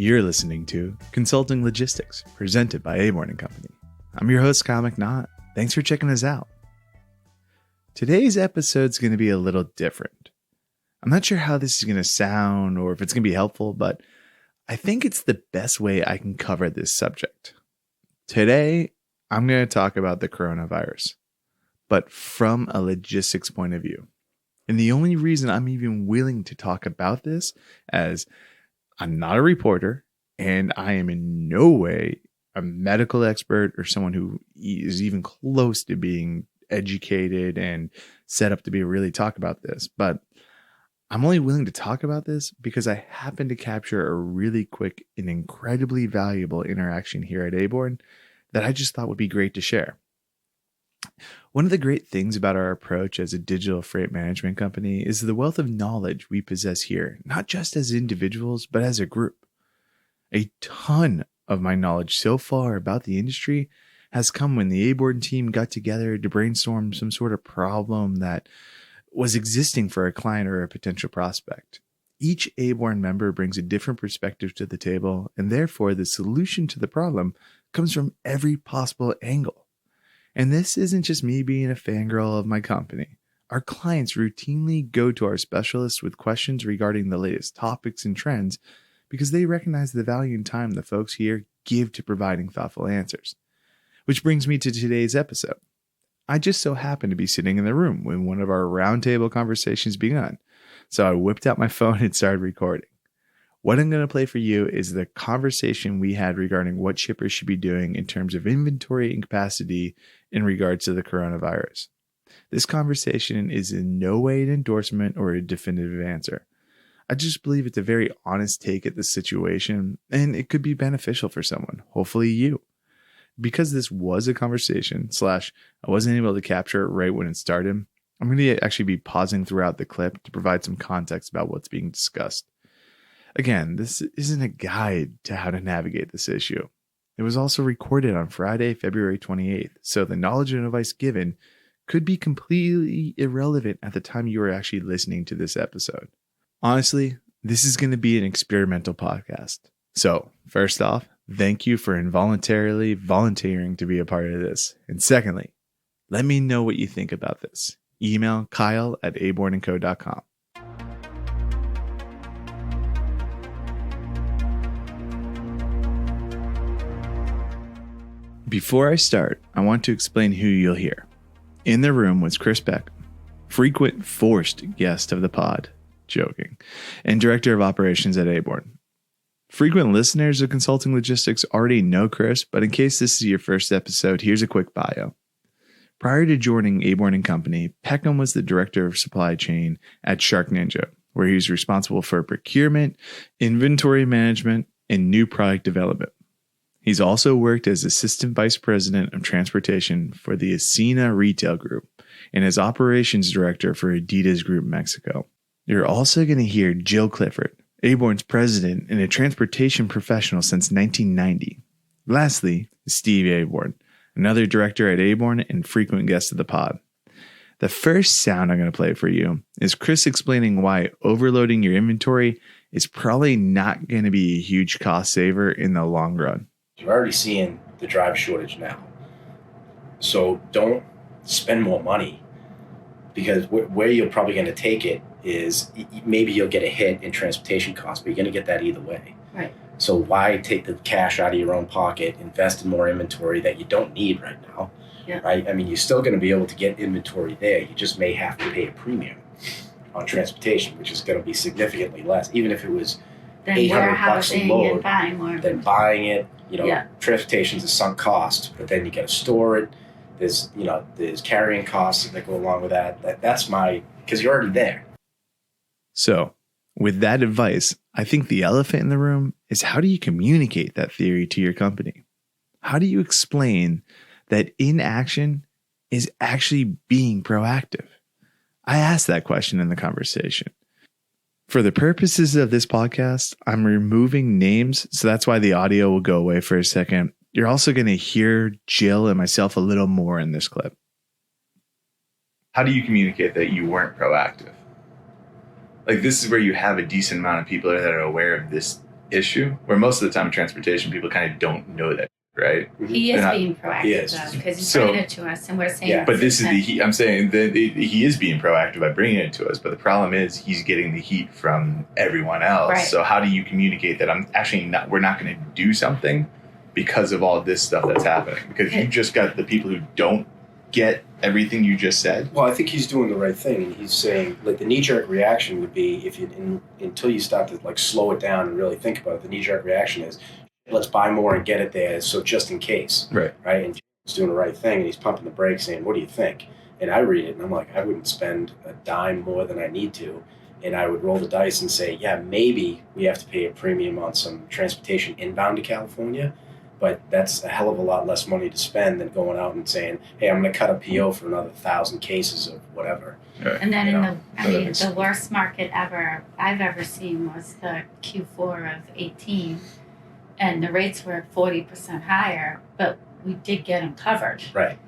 You're listening to Consulting Logistics, presented by Aborn & Company. I'm your host, Kyle McNaught. Thanks for checking us out. Today's episode's going to be a little different. I'm not sure how this is going to sound or if it's going to be helpful, but I think it's the best way I can cover this subject. Today, I'm going to talk about the coronavirus, but from a logistics point of view. And the only reason I'm even willing to talk about this, as I'm not a reporter and I am in no way a medical expert or someone who is even close to being educated and set up to be really talk about this, but I'm only willing to talk about this because I happen to capture a really quick and incredibly valuable interaction here at Aborn that I just thought would be great to share. One of the great things about our approach as a digital freight management company is the wealth of knowledge we possess here, not just as individuals, but as a group. A ton of my knowledge so far about the industry has come when the Aborn team got together to brainstorm some sort of problem that was existing for a client or a potential prospect. Each Aborn member brings a different perspective to the table, and therefore the solution to the problem comes from every possible angle. And this isn't just me being a fangirl of my company. Our clients routinely go to our specialists with questions regarding the latest topics and trends because they recognize the value and time the folks here give to providing thoughtful answers. Which brings me to today's episode. I just so happened to be sitting in the room when one of our roundtable conversations began, so I whipped out my phone and started recording. What I'm going to play for you is the conversation we had regarding what shippers should be doing in terms of inventory and capacity in regards to the coronavirus. This conversation is in no way an endorsement or a definitive answer. I just believe it's a very honest take at the situation, and it could be beneficial for someone, hopefully you. Because this was a conversation / I wasn't able to capture it right when it started, I'm going to actually be pausing throughout the clip to provide some context about what's being discussed. Again, this isn't a guide to how to navigate this issue. It was also recorded on Friday, February 28th, so the knowledge and advice given could be completely irrelevant at the time you are actually listening to this episode. Honestly, this is going to be an experimental podcast. So, first off, thank you for involuntarily volunteering to be a part of this. And secondly, let me know what you think about this. Email kyle@abornandco.com. Before I start, I want to explain who you'll hear. In the room was Chris Beck, frequent forced guest of the pod, joking, and Director of Operations at Aborn. Frequent listeners of Consulting Logistics already know Chris, but in case this is your first episode, here's a quick bio. Prior to joining Aborn & Company, Peckham was the Director of Supply Chain at Shark Ninja, where he was responsible for procurement, inventory management, and new product development. He's also worked as Assistant Vice President of Transportation for the Ascena Retail Group and as Operations Director for Adidas Group Mexico. You're also going to hear Jill Clifford, Aborn's president and a transportation professional since 1990. Lastly, Steve Aborn, another director at Aborn and frequent guest of the pod. The first sound I'm going to play for you is Chris explaining why overloading your inventory is probably not going to be a huge cost saver in the long run. You're already seeing the driver shortage now. So don't spend more money, because where you're probably going to take it is maybe you'll get a hit in transportation costs, but you're going to get that either way. Right. So why take the cash out of your own pocket, invest in more inventory that you don't need right now, right? I mean, you're still going to be able to get inventory there. You just may have to pay a premium on transportation, which is going to be significantly less, even if it was Then $800 a load. and buying more. Then buying it, transportation's a sunk cost, but then you got to store it. There's carrying costs that go along with that. That's because you're already there. So, with that advice, I think the elephant in the room is, how do you communicate that theory to your company? How do you explain that inaction is actually being proactive? I asked that question in the conversation. For the purposes of this podcast, I'm removing names, so that's why the audio will go away for a second. You're also going to hear Jill and myself a little more in this clip. How do you communicate that you weren't proactive? Like, this is where you have a decent amount of people that are aware of this issue, where most of the time in transportation, people kind of don't know that, right? He is being proactive, though, because he's bringing it to us, and we're saying... Yeah, but this is the heat. I'm saying that he is being proactive by bringing it to us, but the problem is he's getting the heat from everyone else. Right. So how do you communicate that we're not going to do something because of all this stuff that's happening? Because you just got the people who don't get everything you just said. Well, I think he's doing the right thing, and he's saying, like, the knee-jerk reaction would be until you start to like slow it down and really think about it. The knee-jerk reaction is, let's buy more and get it there, so just in case, right? And he's doing the right thing, and he's pumping the brakes, saying, "What do you think?" And I read it, and I'm like, I wouldn't spend a dime more than I need to, and I would roll the dice and say, yeah, maybe we have to pay a premium on some transportation inbound to California. But that's a hell of a lot less money to spend than going out and saying, hey, I'm going to cut a PO for another 1,000 cases of whatever. Right. And then the worst market I've ever seen was the Q4 of 18. And the rates were 40% higher, but we did get them covered. Right.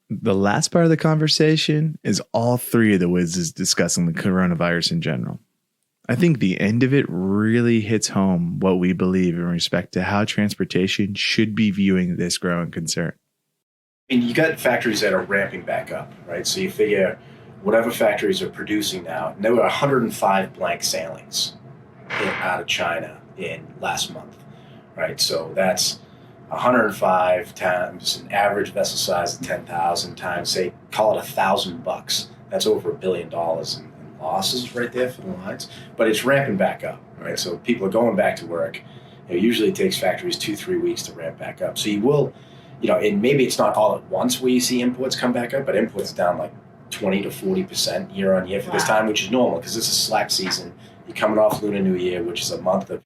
The last part of the conversation is all three of the whizzes discussing the coronavirus in general. I think the end of it really hits home what we believe in respect to how transportation should be viewing this growing concern. And you got factories that are ramping back up, right? So you figure whatever factories are producing now, there were 105 blank sailings out of China in last month, right? So that's 105 times an average vessel size of 10,000 times, say, call it $1,000. That's over $1 billion in losses right there for the lines, but it's ramping back up, right? So people are going back to work. Usually it takes factories 2-3 weeks to ramp back up. So you will, and maybe it's not all at once where you see imports come back up, but imports down like 20 to 40% year on year for this time, which is normal because this is slack season. You're coming off Lunar New Year, which is a month of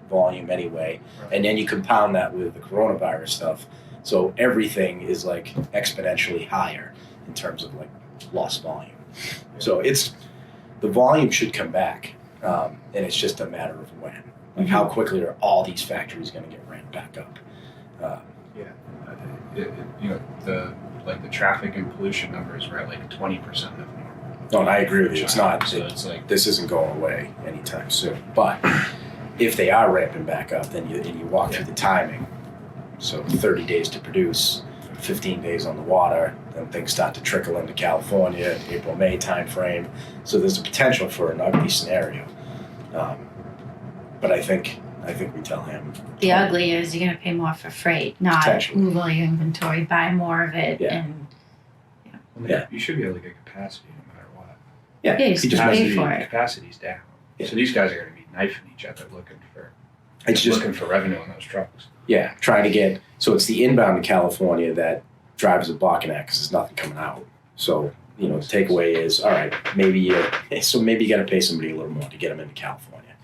volume anyway, and then you compound that with the coronavirus stuff. So everything is like exponentially higher in terms of like lost volume. So the volume should come back, and it's just a matter of when. Like, how quickly are all these factories going to get ramped back up? The traffic and pollution numbers were at like 20% of normal. No, and I agree with you. It's not. So it's like this isn't going away anytime soon. But if they are ramping back up, then you walk through the timing. So 30 days to produce, 15 days on the water, then things start to trickle into California, April, May time frame. So there's a potential for an ugly scenario. But I think we tell him. The ugly is you're going to pay more for freight, not move all your inventory, buy more of it. Yeah. And you should be able to get capacity no matter what. Yeah, you just pay for it. Capacity's down. Yeah. So these guys are going to be knifing each other looking for revenue on those trucks. Yeah, trying to get, so it's the inbound to California that drives a balking at because there's nothing coming out. So, the takeaway is, all right, maybe you got to pay somebody a little more to get them into California.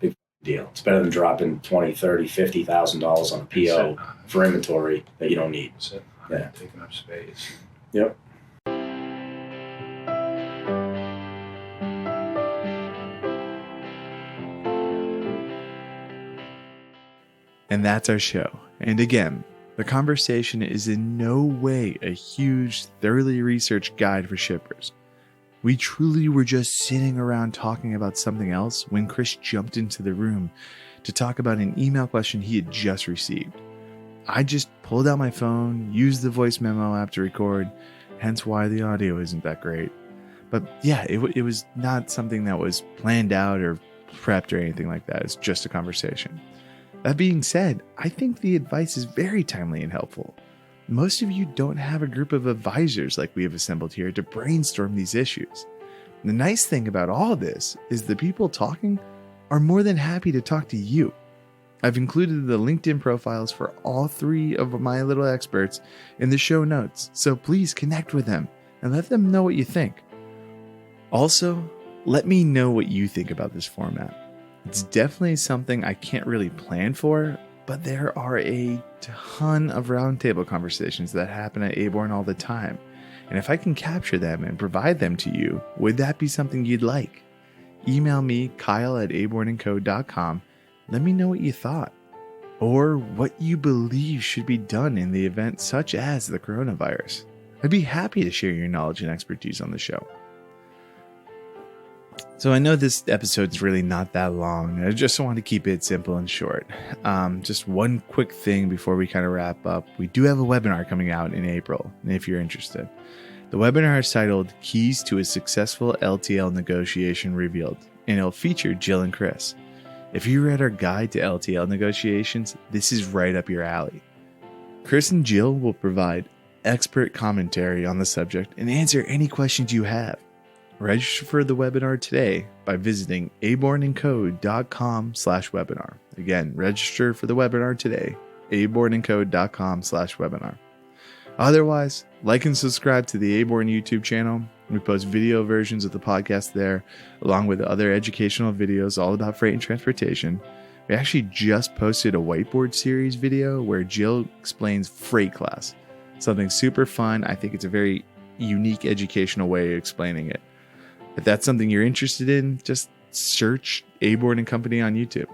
Big deal. It's better than dropping $20,000, $30,000, $50,000 on a PO for inventory that you don't need. Taking up space. Yep. And that's our show. And again, the conversation is in no way a huge, thoroughly researched guide for shippers. We truly were just sitting around talking about something else when Chris jumped into the room to talk about an email question he had just received. I just pulled out my phone, used the voice memo app to record, hence why the audio isn't that great. But yeah, it was not something that was planned out or prepped or anything like that. It's just a conversation. That being said, I think the advice is very timely and helpful. Most of you don't have a group of advisors like we have assembled here to brainstorm these issues. The nice thing about all this is the people talking are more than happy to talk to you. I've included the LinkedIn profiles for all three of my little experts in the show notes, so please connect with them and let them know what you think. Also, let me know what you think about this format. It's definitely something I can't really plan for, but there are a ton of roundtable conversations that happen at Aborn all the time. And if I can capture them and provide them to you, would that be something you'd like? Email me, kyle@abornandco.com. Let me know what you thought, or what you believe should be done in the event such as the coronavirus. I'd be happy to share your knowledge and expertise on the show. So I know this episode's really not that long. I just want to keep it simple and short. Just one quick thing before we kind of wrap up. We do have a webinar coming out in April, if you're interested. The webinar is titled Keys to a Successful LTL Negotiation Revealed, and it'll feature Jill and Chris. If you read our guide to LTL negotiations, this is right up your alley. Chris and Jill will provide expert commentary on the subject and answer any questions you have. Register for the webinar today by visiting abornandco.com/webinar. Again, register for the webinar today, abornandco.com/webinar. Otherwise, like and subscribe to the Aborn YouTube channel. We post video versions of the podcast there, along with other educational videos all about freight and transportation. We actually just posted a whiteboard series video where Jill explains freight class. Something super fun. I think it's a very unique educational way of explaining it. If that's something you're interested in, just search Aborn and Company on YouTube.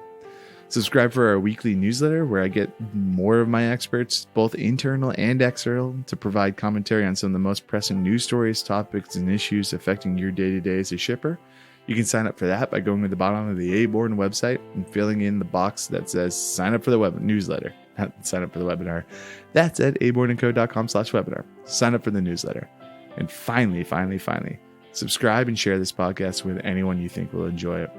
Subscribe for our weekly newsletter where I get more of my experts, both internal and external, to provide commentary on some of the most pressing news stories, topics, and issues affecting your day-to-day as a shipper. You can sign up for that by going to the bottom of the Aborn website and filling in the box that says sign up for the newsletter. Not sign up for the webinar. That's at abornandco.com/webinar. Sign up for the newsletter. And finally, subscribe and share this podcast with anyone you think will enjoy it.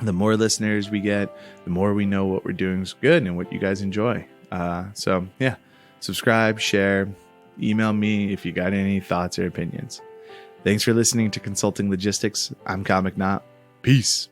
The more listeners we get, the more we know what we're doing is good and what you guys enjoy. So subscribe, share, email me if you got any thoughts or opinions. Thanks for listening to Consulting Logistics. I'm Comic Knot. Peace.